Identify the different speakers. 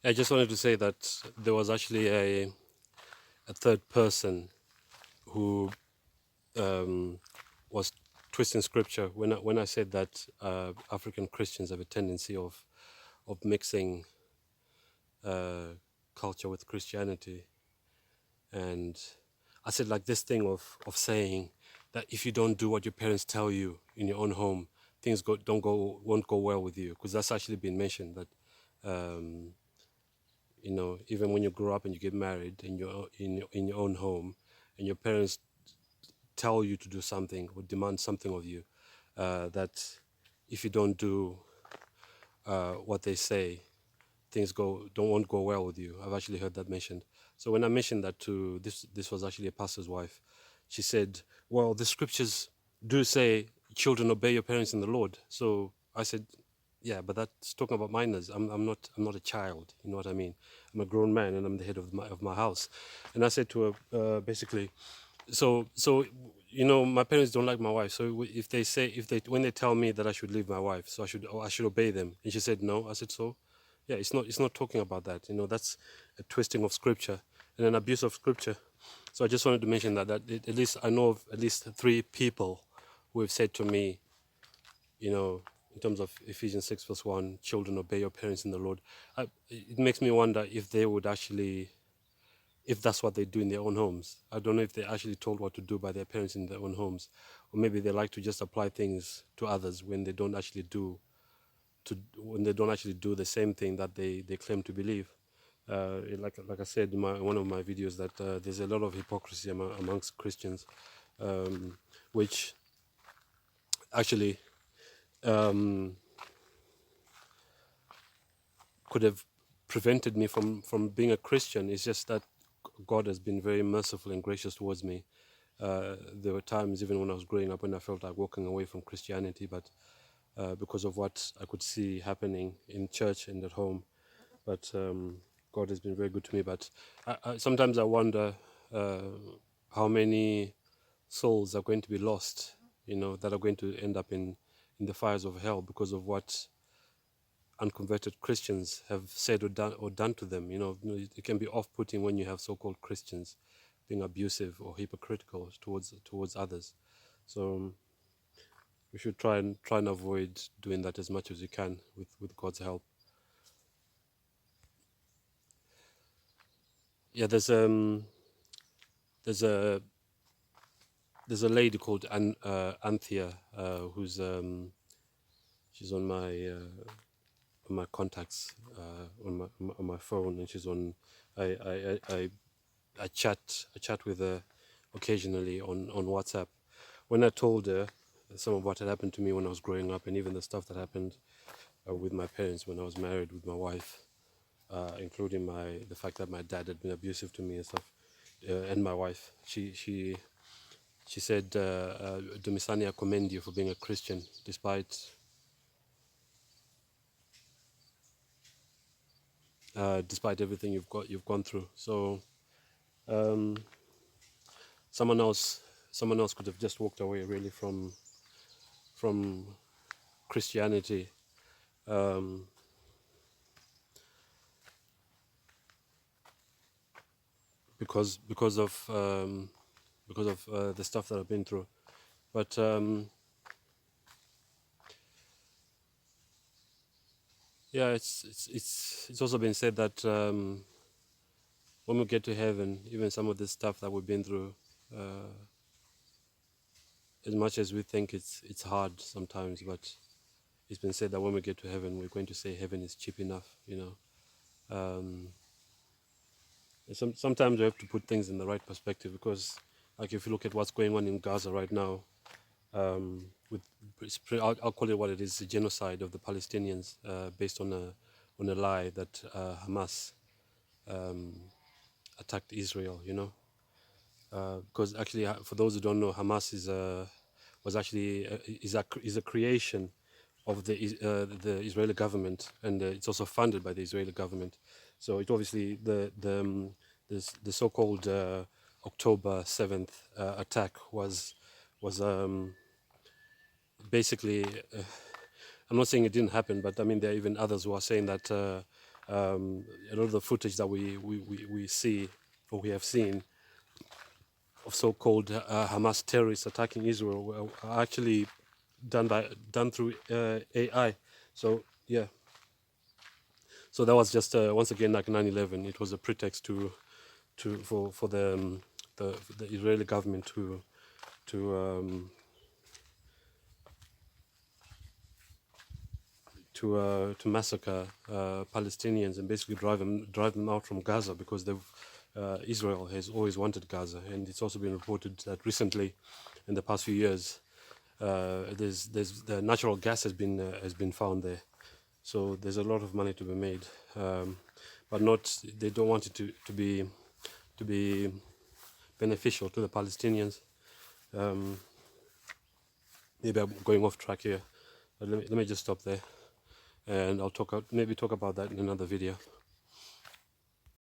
Speaker 1: I just wanted to say that there was actually a third person who was twisting scripture when I said that African Christians have a tendency of mixing culture with Christianity, and I said like this thing of saying that if you don't do what your parents tell you in your own home, things won't go well with you, because that's actually been mentioned that even when you grow up and you get married in your own home, and your parents tell you to do something or demand something of you, that if you don't do what they say, things won't go well with you. I've actually heard that mentioned. So when I mentioned that to this was actually a pastor's wife. She said, "Well, the scriptures do say, children, obey your parents in the Lord." So I said, "Yeah, but that's talking about minors. I'm not a child. You know what I mean? I'm a grown man and I'm the head of my house." And I said to her, basically, so my parents don't like my wife. So if they when they tell me that I should leave my wife, so I should obey them. And she said no. I said, so yeah, it's not talking about that. That's a twisting of scripture and an abuse of scripture. So I just wanted to mention at least I know of at least 3 people who have said to me, in terms of Ephesians 6:1, children, obey your parents in the Lord. It makes me wonder if they would actually, if that's what they do in their own homes. I don't know if they're actually told what to do by their parents in their own homes, or maybe they like to just apply things to others when they don't actually do the same thing that they claim to believe. Like I said in one of my videos, that there's a lot of hypocrisy amongst Christians, which actually could have prevented me from being a Christian. It's just that God has been very merciful and gracious towards me. There were times, even when I was growing up, when I felt like walking away from Christianity, but because of what I could see happening in church and at home. But God has been very good to me. But sometimes I wonder how many souls are going to be lost, that are going to end up in the fires of hell because of what unconverted Christians have said or done to them. It can be off-putting when you have so-called Christians being abusive or hypocritical towards others. So we should try and avoid doing that as much as we can with God's help. Yeah, there's a lady called Anthea, who's she's on my contacts on my phone, and she's on. I chat with her occasionally on WhatsApp. When I told her some of what had happened to me when I was growing up, and even the stuff that happened with my parents when I was married with my wife, including the fact that my dad had been abusive to me and stuff, and my wife, she said, Dumisani, I commend you for being a Christian despite everything you've gone through. So someone else could have just walked away really from Christianity, because of the stuff that I've been through. But yeah, it's also been said that when we get to heaven, even some of the stuff that we've been through, as much as we think it's hard sometimes, but it's been said that when we get to heaven, we're going to say heaven is cheap enough. Sometimes we have to put things in the right perspective, because, like, if you look at what's going on in Gaza right now, I'll call it what it is: the genocide of the Palestinians, based on a lie that Hamas attacked Israel. Because actually, for those who don't know, Hamas is a creation of the Israeli government, and it's also funded by the Israeli government. So it obviously the so-called October 7th attack was basically. I'm not saying it didn't happen, but I mean there are even others who are saying that A lot of the footage that we see or we have seen of so-called Hamas terrorists attacking Israel are actually done through AI. So yeah, so that was just once again like 9/11. It was a pretext for the Israeli government to to massacre Palestinians and basically drive them out from Gaza, because Israel has always wanted Gaza, and it's also been reported that recently, in the past few years, there's the natural gas has been found there, so there's a lot of money to be made, but not they don't want it to be beneficial to the Palestinians. Maybe I'm going off track here, but let me just stop there, and I'll maybe talk about that in another video.